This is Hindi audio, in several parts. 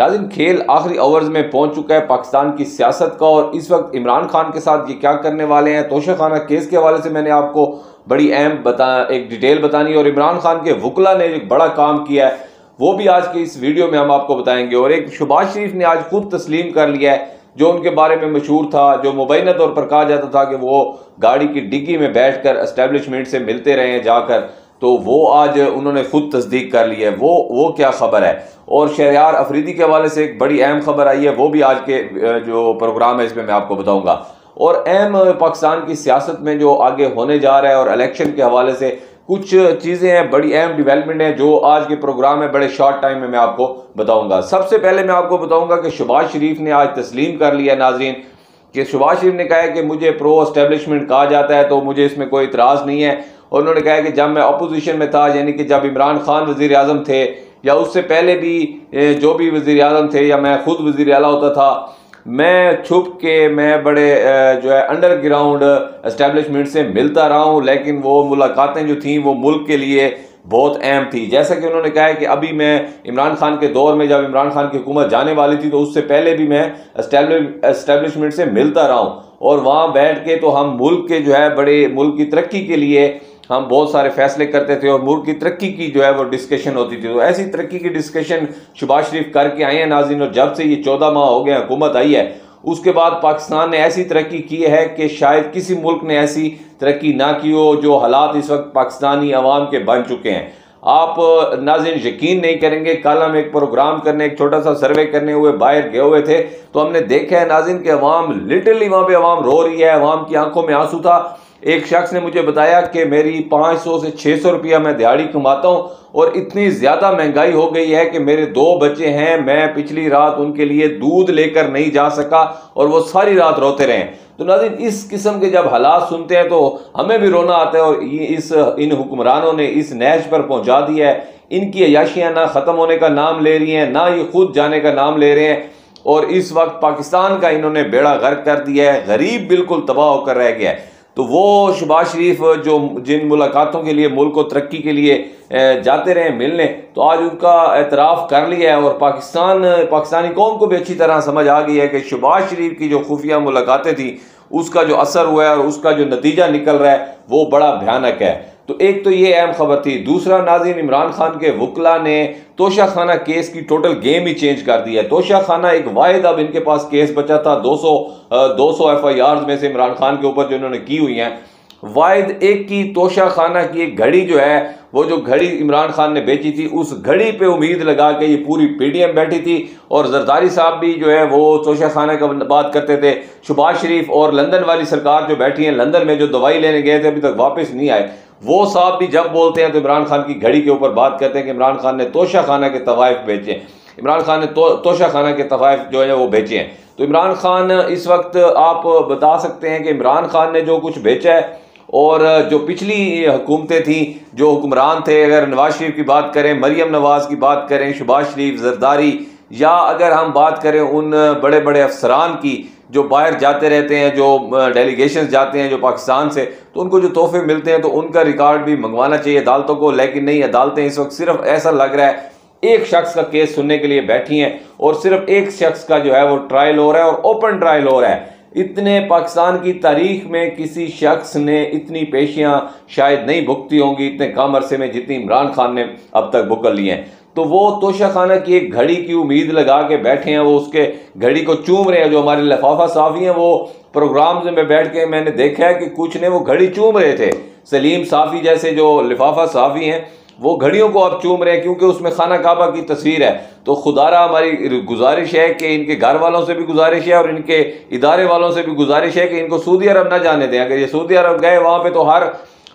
नाज़रीन, खेल आखिरी ओवर्स में पहुंच चुका है पाकिस्तान की सियासत का, और इस वक्त इमरान खान के साथ ये क्या करने वाले हैं, तोशाखाना केस के हवाले से मैंने आपको बड़ी अहम एक डिटेल बतानी है, और इमरान खान के वकला ने एक बड़ा काम किया है वो भी आज की इस वीडियो में हम आपको बताएंगे। और एक शहबाज शरीफ ने आज खुद तस्लीम कर लिया है, जो उनके बारे में मशहूर था, जो मुबैना तौर पर कहा जाता था कि वो गाड़ी की डिग्गी में बैठकर एस्टेब्लिशमेंट से मिलते रहे हैं जाकर, तो वो आज उन्होंने खुद तस्दीक कर ली है। वो क्या खबर है। और शहरयार अफरीदी के हवाले से एक बड़ी अहम खबर आई है, वो भी आज के जो प्रोग्राम है इसमें मैं आपको बताऊंगा। और अहम पाकिस्तान की सियासत में जो आगे होने जा रहा है और इलेक्शन के हवाले से कुछ चीज़ें हैं, बड़ी अहम डेवलपमेंट है जो आज के प्रोग्राम में बड़े शॉर्ट टाइम में मैं आपको बताऊंगा। सबसे पहले मैं आपको बताऊंगा कि शहबाज शरीफ ने आज तस्लीम कर लिया नाजरीन, कि शहबाज शरीफ ने कहा है कि मुझे प्रो एस्टेब्लिशमेंट कहा जाता है तो मुझे इसमें कोई इतराज़ नहीं है। और उन्होंने कहा कि जब मैं अपोजिशन में था, यानी कि जब इमरान खान वज़ीर आज़म थे या उससे पहले भी जो भी वज़ीर आज़म थे, या मैं खुद वज़ीर आला होता था, मैं छुप के मैं बड़े जो है अंडरग्राउंड एस्टेब्लिशमेंट से मिलता रहा हूँ, लेकिन वो मुलाकातें जो थी वो मुल्क के लिए बहुत अहम थी। जैसा कि उन्होंने कहा है कि अभी मैं इमरान खान के दौर में, जब इमरान खान की हुकूमत जाने वाली थी, तो उससे पहले भी मैं एस्टेब्लिशमेंट से मिलता रहा हूँ, और वहाँ बैठ के तो हम मुल्क के जो है बड़े मुल्क की तरक्की के लिए हम बहुत सारे फैसले करते थे, और मुल्क की तरक्की की जो है वो डिस्कशन होती थी। तो ऐसी तरक्की की डिस्कशन शहबाज शरीफ करके आए हैं नाज़रीन। और जब से ये 14 माह हो गए हुकूमत आई है, उसके बाद पाकिस्तान ने ऐसी तरक्की की है कि शायद किसी मुल्क ने ऐसी तरक्की ना की हो, जो हालात इस वक्त पाकिस्तानी अवाम के बन चुके हैं। आप नाज़रीन यकीन नहीं करेंगे, कल हम एक प्रोग्राम करने, एक छोटा सा सर्वे करने हुए बाहर गए हुए थे, तो हमने देखा है नाज़रीन कि अवाम लिटरली वहाँ पे अवाम रो रही है, अवाम की आंखों में आंसू था। एक शख्स ने मुझे बताया कि मेरी 500 से 600 रुपया मैं दिहाड़ी कमाता हूँ, और इतनी ज़्यादा महंगाई हो गई है कि मेरे 2 बच्चे हैं, मैं पिछली रात उनके लिए दूध लेकर नहीं जा सका, और वो सारी रात रोते रहे। तो नाज़रीन, इस किस्म के जब हालात सुनते हैं तो हमें भी रोना आता है। और इन हुक्मरानों ने इस नहज पर पहुंचा दिया है, इनकी अयाशियाँ ना ख़त्म होने का नाम ले रही हैं, ना ये खुद जाने का नाम ले रहे हैं, और इस वक्त पाकिस्तान का इन्होंने बेड़ा गर्क कर दिया है, गरीब बिल्कुल तबाह होकर रह गया है। तो वो शहबाज शरीफ जो जिन मुलाकातों के लिए मुल्क को तरक्की के लिए जाते रहे मिलने, तो आज उनका एतराफ़ कर लिया है, और पाकिस्तानी कौम को भी अच्छी तरह समझ आ गई है कि शहबाज शरीफ की जो खुफिया मुलाकातें थी, उसका जो असर हुआ है और उसका जो नतीजा निकल रहा है वो बड़ा भयानक है। तो एक तो ये अहम खबर थी। दूसरा नाज़रीन, इमरान खान के वकला ने तोशाखाना केस की टोटल गेम ही चेंज कर दी है। तोशाखाना एक वाहिद अब इनके पास केस बचा था, 200 FIR में से इमरान खान के ऊपर जो इन्होंने की हुई हैं, वाहिद एक की तोशाखाना की एक घड़ी जो है, वो जो घड़ी इमरान खान ने बेची थी, उस घड़ी पे उम्मीद लगा के ये पूरी PDM बैठी थी। और जरदारी साहब भी जो है वो तोशाखाना का बात करते थे। शहबाज शरीफ और लंदन वाली सरकार जो बैठी है, लंदन में जो दवाई लेने गए थे अभी तक वापस नहीं आए, वो साहब भी जब बोलते हैं तो इमरान खान की घड़ी के ऊपर बात करते हैं कि इमरान खान ने तोशाखाना के तवाइफ बेचे हैं, इमरान खान ने तोशाखाना के तवाइफ जो है वो बेचे हैं। तो इमरान खान इस वक्त आप बता सकते हैं कि इमरान खान ने जो कुछ बेचा है, और जो पिछली हुकूमतें थी, जो हुक्मरान थे, अगर नवाज शरीफ की बात करें, मरियम नवाज की बात करें, शहबाज शरीफ, जरदारी, या अगर हम बात करें उन बड़े बड़े अफसरान की जो बाहर जाते रहते हैं, जो डेलीगेशन जाते हैं जो पाकिस्तान से, तो उनको जो तोहफे मिलते हैं तो उनका रिकॉर्ड भी मंगवाना चाहिए अदालतों को। लेकिन नहीं, अदालतें इस वक्त सिर्फ ऐसा लग रहा है एक शख्स का केस सुनने के लिए बैठी हैं, और सिर्फ एक शख्स का जो है वो ट्रायल हो रहा है, और ओपन ट्रायल हो रहा है। इतने पाकिस्तान की तारीख में किसी शख्स ने इतनी पेशियां शायद नहीं भुगती होंगी इतने कम अरसे में, जितनी इमरान खान ने अब तक भुगत ली हैं। तो वो तोशाखाना की एक घड़ी की उम्मीद लगा के बैठे हैं, वो उसके घड़ी को चूम रहे हैं। जो हमारे लिफाफा साफ़ी हैं, वो प्रोग्राम्स में बैठ के मैंने देखा है कि कुछ ने वो घड़ी चूम रहे थे। सलीम साफ़ी जैसे जो लिफाफा साफ़ी हैं, वो घड़ियों को अब चूम रहे हैं, क्योंकि उसमें खाना काबा की तस्वीर है। तो खुदारा हमारी गुजारिश है कि इनके घर वालों से भी गुजारिश है, और इनके इदारे वालों से भी गुजारिश है कि इनको सऊदी अरब ना जाने दें। अगर ये सऊदी अरब गए, वहाँ पे तो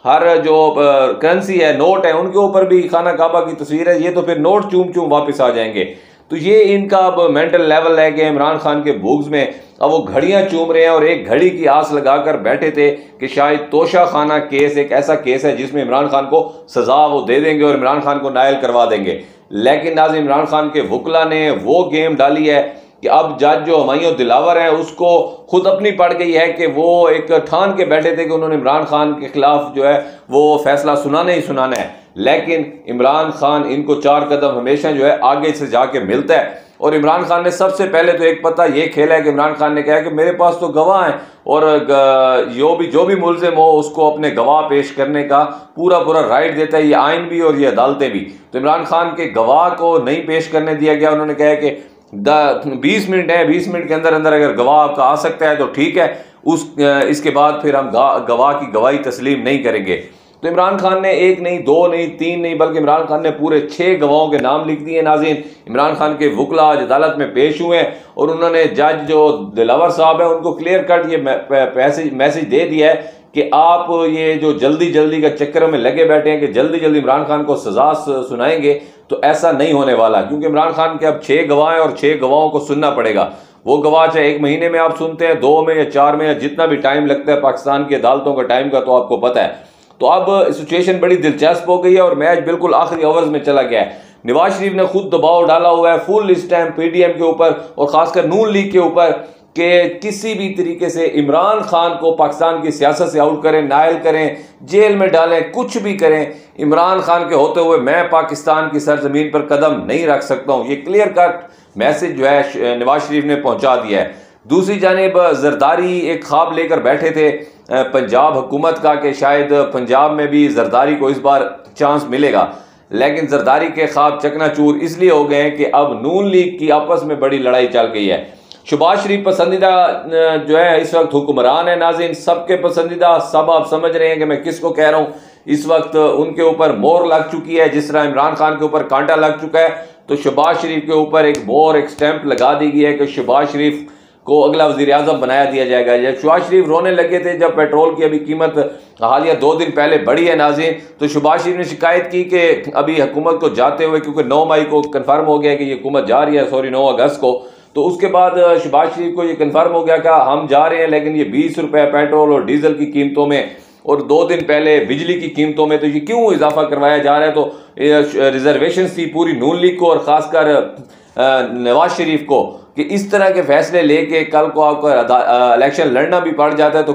हर जो करेंसी है, नोट है, उनके ऊपर भी खाना काबा की तस्वीर है, ये तो फिर नोट चूम चूम वापस आ जाएंगे। तो ये इनका अब मेंटल लेवल है कि इमरान खान के बुग्स में अब वो घड़ियां चूम रहे हैं, और एक घड़ी की आस लगाकर बैठे थे कि शायद तोशाखाना केस एक ऐसा केस है जिसमें इमरान खान को सजा वो दे देंगे और इमरान खान को नायल करवा देंगे। लेकिन नाज़रीन, इमरान खान के वकला ने वो गेम डाली है कि अब जज जो हुमायूं दिलावर है, उसको खुद अपनी पड़ गई है कि वो एक ठान के बैठे थे कि उन्होंने इमरान खान के खिलाफ जो है वो फैसला सुनाना ही सुनाना है। लेकिन इमरान खान इनको 4 कदम हमेशा जो है आगे से जाके मिलता है। और इमरान खान ने सबसे पहले तो एक पता ये खेला है कि इमरान खान ने कहा कि मेरे पास तो गवाह हैं और जो भी मुल्जिम हो उसको अपने गवाह पेश करने का पूरा राइट देता है, ये आइन भी और ये अदालतें भी। तो इमरान खान के गवाह को नहीं पेश करने दिया गया। उन्होंने कहा कि 20 मिनट है, 20 मिनट के अंदर अंदर अगर गवाह आपका आ सकता है तो ठीक है, इसके बाद फिर हम गवाह की गवाही तस्लीम नहीं करेंगे। तो इमरान खान ने 1 नहीं 2 नहीं 3 नहीं बल्कि इमरान खान ने पूरे 6 गवाहों के नाम लिख दिए। नाज़रीन, इमरान खान के वकला आज अदालत में पेश हुए हैं और उन्होंने जज जो दिलावर साहब है उनको क्लियर कट ये मैसेज दे दिया है कि आप ये जो जल्दी का चक्कर में लगे बैठे हैं कि जल्दी इमरान खान को सजा सुनाएंगे, तो ऐसा नहीं होने वाला, क्योंकि इमरान खान के अब 6 गवाह हैं और 6 गवाहों को सुनना पड़ेगा। वो गवाह चाहे 1 महीने में आप सुनते हैं, 2 में या 4 में या जितना भी टाइम लगता है पाकिस्तान की अदालतों का टाइम का, तो आपको पता है। तो अब सिचुएशन बड़ी दिलचस्प हो गई है और मैच बिल्कुल आखिरी ओवर्स में चला गया है। नवाज शरीफ ने खुद दबाव डाला हुआ है फुल इस टाइम पीडीएम के ऊपर और खासकर नून लीग के ऊपर कि किसी भी तरीके से इमरान खान को पाकिस्तान की सियासत से आउट करें, नायल करें, जेल में डालें, कुछ भी करें। इमरान खान के होते हुए मैं पाकिस्तान की सरजमीन पर कदम नहीं रख सकता हूं, ये क्लियर कट मैसेज जो है नवाज शरीफ ने पहुंचा दिया है। दूसरी जानिब जरदारी एक ख्वाब लेकर बैठे थे पंजाब हुकूमत का कि शायद पंजाब में भी जरदारी को इस बार चांस मिलेगा, लेकिन जरदारी के ख्वाब चकनाचूर इसलिए हो गए हैं कि अब नून लीग की आपस में बड़ी लड़ाई चल गई है। शहबाज शरीफ पसंदीदा जो है इस वक्त हुक्मरान है। नाज़रीन, सबके पसंदीदा, सब आप समझ रहे हैं कि मैं किसको कह रहा हूँ। इस वक्त उनके ऊपर मोहर लग चुकी है, जिस तरह इमरान खान के ऊपर कांटा लग चुका है, तो शहबाज शरीफ के ऊपर एक मोहर, एक स्टैंप लगा दी गई है कि शहबाज शरीफ को अगला वज़ीर आज़म बनाया दिया जाएगा। जब शहबाज शरीफ रोने लगे थे जब पेट्रोल की अभी कीमत हालिया 2 दिन पहले बढ़ी है नाज़रीन, तो शहबाज शरीफ ने शिकायत की कि अभी हुकूमत को जाते हुए, क्योंकि 9 मई को कन्फर्म हो गया कि ये हुकूमत जा रही है, 9 अगस्त को, तो उसके बाद शहबाज शरीफ को ये कन्फर्म हो गया कि हम जा रहे हैं, लेकिन ये 20 रुपये पेट्रोल और डीजल की कीमतों में और 2 दिन पहले बिजली की कीमतों में, तो ये क्यों इजाफा करवाया जा रहा है। तो रिजर्वेशन थी पूरी नून लीग को और ख़ासकर नवाज शरीफ को कि इस तरह के फैसले लेके कल को आपको इलेक्शन लड़ना भी पड़ जाता है तो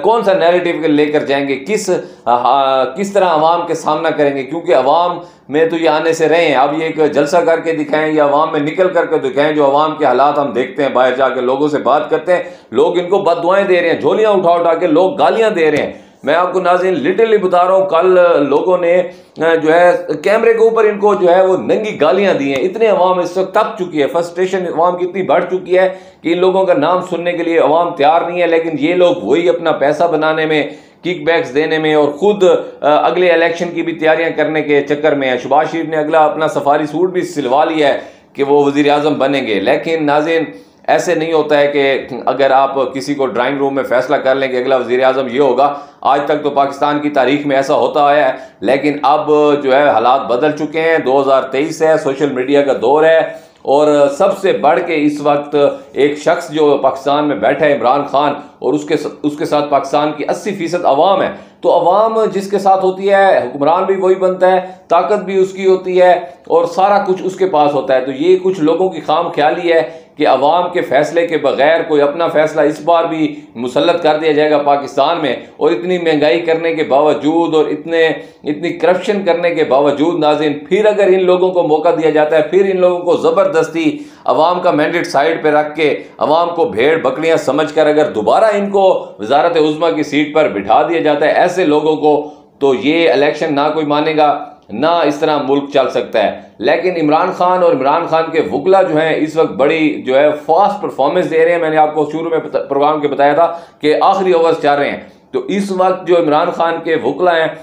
कौन सा नैरेटिव लेकर जाएंगे, किस तरह अवाम के सामना करेंगे, क्योंकि अवाम में तो ये आने से रहे हैं। अब ये एक जलसा करके दिखाएं या अवाम में निकल करके दिखाएं, जो अवाम के हालात हम देखते हैं, बाहर जाके लोगों से बात करते हैं, लोग इनको बददुआएं दे रहे हैं, झोलियां उठा के लोग गालियां दे रहे हैं। मैं आपको नाज़रीन लिटरली बता रहा हूँ, कल लोगों ने जो है कैमरे के ऊपर इनको जो है वो नंगी गालियां दी हैं। इतने अवाम इस वक्त तप चुकी है, फ्रस्ट्रेशन अवाम की इतनी बढ़ चुकी है कि इन लोगों का नाम सुनने के लिए अवाम तैयार नहीं है। लेकिन ये लोग वही अपना पैसा बनाने में, किकबैक्स देने में और खुद अगले इलेक्शन की भी तैयारियां करने के चक्कर में है। शहबाज शरीफ ने अगला अपना सफारी सूट भी सिलवा लिया है कि वो वज़ीर आज़म बनेंगे। लेकिन नाज़रीन, ऐसे नहीं होता है कि अगर आप किसी को ड्राइंग रूम में फैसला कर लें कि अगला वज़ीर आज़म ये होगा। आज तक तो पाकिस्तान की तारीख में ऐसा होता आया है, लेकिन अब जो है हालात बदल चुके हैं। 2023 है, सोशल मीडिया का दौर है और सबसे बढ़ के इस वक्त एक शख्स जो पाकिस्तान में बैठा है, इमरान खान, और उसके साथ पाकिस्तान की 80% अवाम है। तो अवाम जिसके साथ होती है, हुक्मरान भी वही बनता है, ताकत भी उसकी होती है और सारा कुछ उसके पास होता है। तो ये कुछ लोगों की खाम ख्याली है कि अवाम के फैसले के बगैर कोई अपना फैसला इस बार भी मुसल्लत कर दिया जाएगा पाकिस्तान में। और इतनी महंगाई करने के बावजूद और इतनी करप्शन करने के बावजूद नाज़रीन, फिर अगर इन लोगों को मौका दिया जाता है, फिर इन लोगों को ज़बरदस्ती अवाम का मैंडेट साइड पे रख के अवाम को भेड़ बकरियां समझ कर अगर दोबारा इनको वज़ारत उज़्मा की सीट पर बिठा दिया जाता है ऐसे लोगों को, तो ये इलेक्शन ना कोई मानेगा, ना इस तरह मुल्क चल सकता है। लेकिन इमरान खान और इमरान खान के वकला जो हैं इस वक्त बड़ी जो है फास्ट परफॉर्मेंस दे रहे हैं। मैंने आपको शुरू में प्रोग्राम के बताया था कि आखिरी ओवर्स चल रहे हैं। तो इस वक्त जो इमरान खान के वकला हैं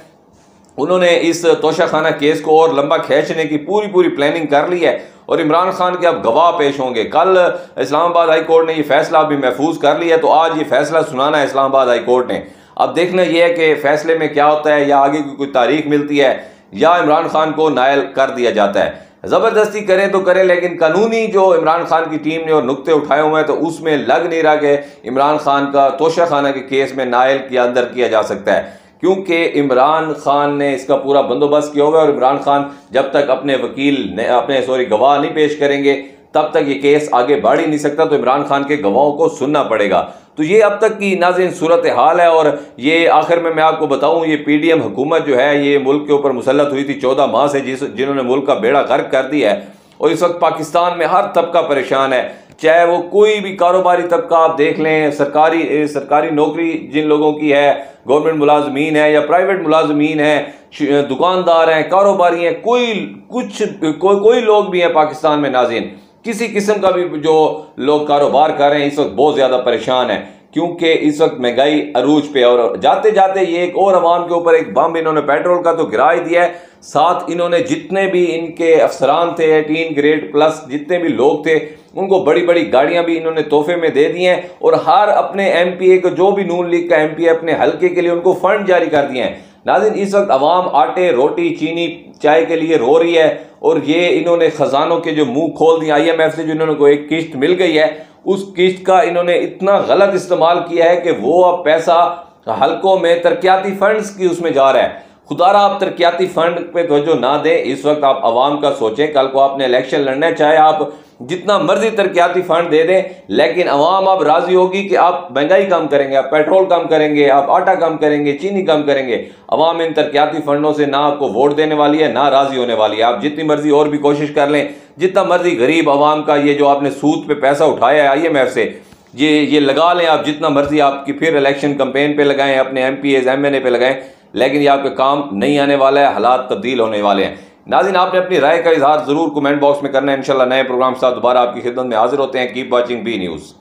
उन्होंने इस तोशाखाना केस को और लंबा खींचने की पूरी प्लानिंग कर ली है और इमरान खान के अब गवाह पेश होंगे। कल इस्लामाबाद हाई कोर्ट ने ये फैसला अभी महफूज कर लिया, तो आज ये फैसला सुनाना है इस्लामाबाद हाई कोर्ट ने। अब देखना यह है कि फैसले में क्या होता है, या आगे की कोई तारीख मिलती है या इमरान खान को नायल कर दिया जाता है। ज़बरदस्ती करें तो करें, लेकिन कानूनी जो इमरान खान की टीम ने और नुक्ते उठाए हुए हैं तो उसमें लग नहीं रहा कि इमरान खान का तोशाखाना के केस में नायल के अंदर किया जा सकता है, क्योंकि इमरान खान ने इसका पूरा बंदोबस्त किया हुआ है। और इमरान खान जब तक अपने गवाह नहीं पेश करेंगे तब तक ये केस आगे बढ़ ही नहीं सकता। तो इमरान खान के गवाहों को सुनना पड़ेगा। तो ये अब तक की नाज़रीन सूरत हाल है। और ये आखिर में मैं आपको बताऊं, ये पीडीएम हुकूमत जो है ये मुल्क के ऊपर मुसल्लत हुई थी 14 माह से, जिन्होंने मुल्क का बेड़ा गर्क कर दिया है। और इस वक्त पाकिस्तान में हर तबका परेशान है, चाहे वो कोई भी कारोबारी तबका आप देख लें, सरकारी नौकरी जिन लोगों की है, गवर्नमेंट मुलाजमीन है या प्राइवेट मुलाजमीन है, दुकानदार हैं, कारोबारी हैं, कोई लोग भी हैं पाकिस्तान में नाज़रीन, किसी किस्म का भी जो लोग कारोबार कर रहे हैं इस वक्त बहुत ज़्यादा परेशान है, क्योंकि इस वक्त महंगाई अरूज पे। और जाते जाते ये एक और अवाम के ऊपर एक बम इन्होंने पेट्रोल का तो गिरा ही दिया है, साथ इन्होंने जितने भी इनके अफसरान थे 18 ग्रेड प्लस जितने भी लोग थे उनको बड़ी बड़ी गाड़ियां भी इन्होंने तोहफे में दे दी हैं, और हर अपने एमपीए को जो भी नून लीग का एमपीए अपने हल्के के लिए उनको फंड जारी कर दिए हैं। नाज़रीन इस वक्त अवाम आटे रोटी चीनी चाय के लिए रो रही है, और ये इन्होंने खजानों के जो मुंह खोल दिए, IMF से जो इन्होंने को एक किस्त मिल गई है उस किस्त का इन्होंने इतना गलत इस्तेमाल किया है कि वो अब पैसा हल्कों में तरक्याती फंड्स की उसमें जा रहा है। खुदारा आप तरक्याती फंड पे तवज्जो ना दें, इस वक्त आप आवाम का सोचें, कल को आपने इलेक्शन लड़ना है, चाहे आप जितना मर्जी तरक्याती फंड दे दें, लेकिन अवाम अब राजी होगी कि आप महंगाई कम करेंगे, आप पेट्रोल कम करेंगे, आप आटा कम करेंगे, चीनी कम करेंगे। अवाम इन तरक्याती फंडों से ना आपको वोट देने वाली है ना राजी होने वाली है। आप जितनी मर्जी और भी कोशिश कर लें, जितना मर्जी गरीब अवाम का ये जो आपने सूद पे पैसा उठाया है IMF से, ये लगा लें आप जितना मर्जी, आपकी फिर इलेक्शन कैंपेन पे लगाएं, अपने MPs MNA पे लगाएं, लेकिन ये आपके काम नहीं आने वाला है, हालात तब्दील होने वाले हैं। नाज़रीन आपने अपनी राय का इजहार जरूर कमेंट बॉक्स में करना है। इंशाल्लाह नए प्रोग्राम के साथ दोबारा आपकी खिदमत में हाजिर होते हैं। Keep watching B news.